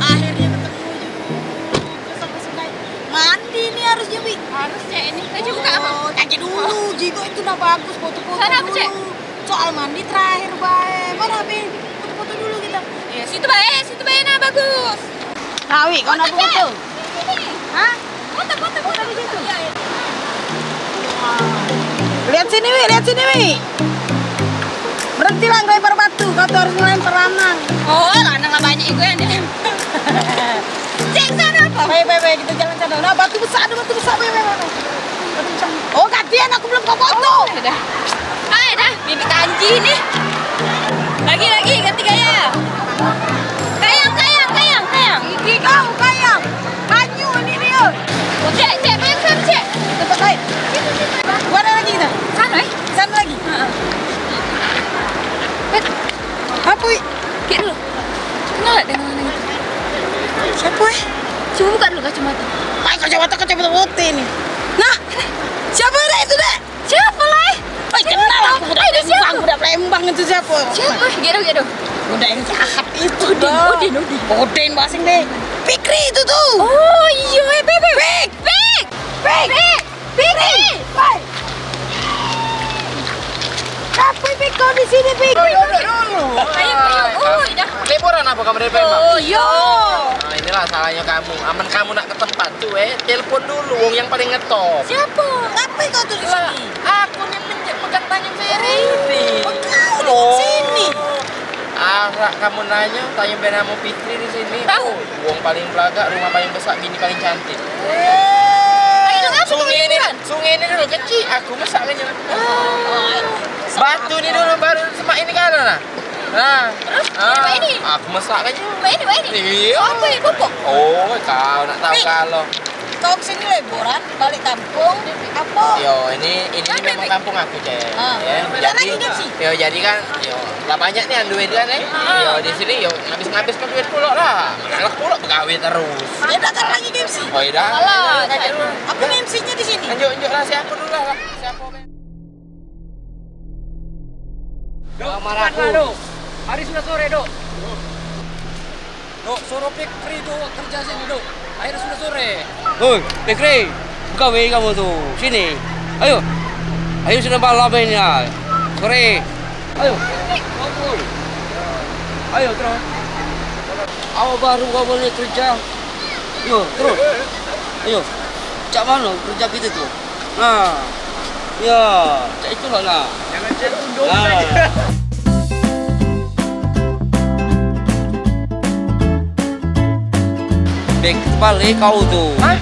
Akhirnya ketemu juga sama Sungai. Mandi nih harusnya, Wi. Harus Cek ini. Baju buka apa? Kaki dulu, Jigo itu udah bagus foto-foto Sana apa, dulu. Cek? Soal mandi terakhir, bae. Mana HP? Foto-foto dulu kita. Iya, situ baik nah bagus. Nah, Wi, kau nak foto? Sini. Hah? Foto di situ. Iya. Lihat sini, Wi, lihat sini, Wi. Berhentilah ngelempar batu, kau tuh harus ngelempar lanang. Oh, lanang lah banyak itu yang dilempar. Cek sana apa? Baik, kita jalan sana. Nah, batu besar, batu besar. Batu besar. Oh, gantian, aku belum kau foto. Dah. Dah, bibit anji nih. Lagi, ganti gaya. Kayang. Ini kau, kayang. Kanyu, ini dia. Cek, main sana, Cek. Tempat lain. Gua ada lagi kita. Sana lagi. Apa, Wi? Kira dulu. Kenal gak dengan orang itu? Siapa, Wi? Coba buka dulu kacamata. Ay, kacamata putih nih. Nah, siapa itu, Dek? Siapa lah? Ay, kenal aku. Udah Palembang itu siapa? Siapa? Gedo. Udah yang jahat itu, Udin. Udin basing deh. Fikri itu tuh. Oh iya, Bek. Tapi Pik, kau di sini, Pik. Dulu. Ayo. Dah. Liburan apa kamu dari Palembang? Oh iya. Nah, inilah salahnya kamu. Aman kamu nak ke tempat tuh, telepon dulu wong yang paling ngetop. Siapa? Ngapain kau tuh di sini? Aku nih pegang tangan Ferry ini. Kau di sini. Kamu nanya, tanya benamu Fitri di sini. Tahu. Wong paling belaga, rumah paling besar, bini paling cantik. Ayo ngapa Sungai ini dulu kecil, aku masaknya. Batu ini dulu baru semak ini kan nah. Terus? Ini? Aku masaknya. Mbak ini? Iya. Apa ya, Bobo? Oh, kau nak tahu kalau. Kau kesini liburan, balik kampung. Apa? Yo, ini memang kampung aku, Cek. Ya, Lagi kan sih? jadi kan, lah banyak nih yang duit kan, Yo, di sini ngabis ke duit pulok lah. Anak pulok begawe terus. Ya datang lagi ke MC. Oh, iya. Alah, Apa nih MC-nya di sini? Lanjut lah siapa dulu lah. Siapa, Ben? Dok, hari sudah sore, Dok. Dok, suruh Fikri tuh kerja sini, Dok. Akhirnya sudah sore. Hoi, Fikri, buka WI kamu tuh. Sini. Ayo. Sudah malam ini ya. Sore. Ayo. Kumpul. Ayo, terus. Awal baru kamu boleh kerja. Yo, terus. Ayo. Cak mana kerja kita tuh? Nah. Ya, cak itulah nah. Jangan cek tunduk saja. Bek, balik kau tuh. Hah?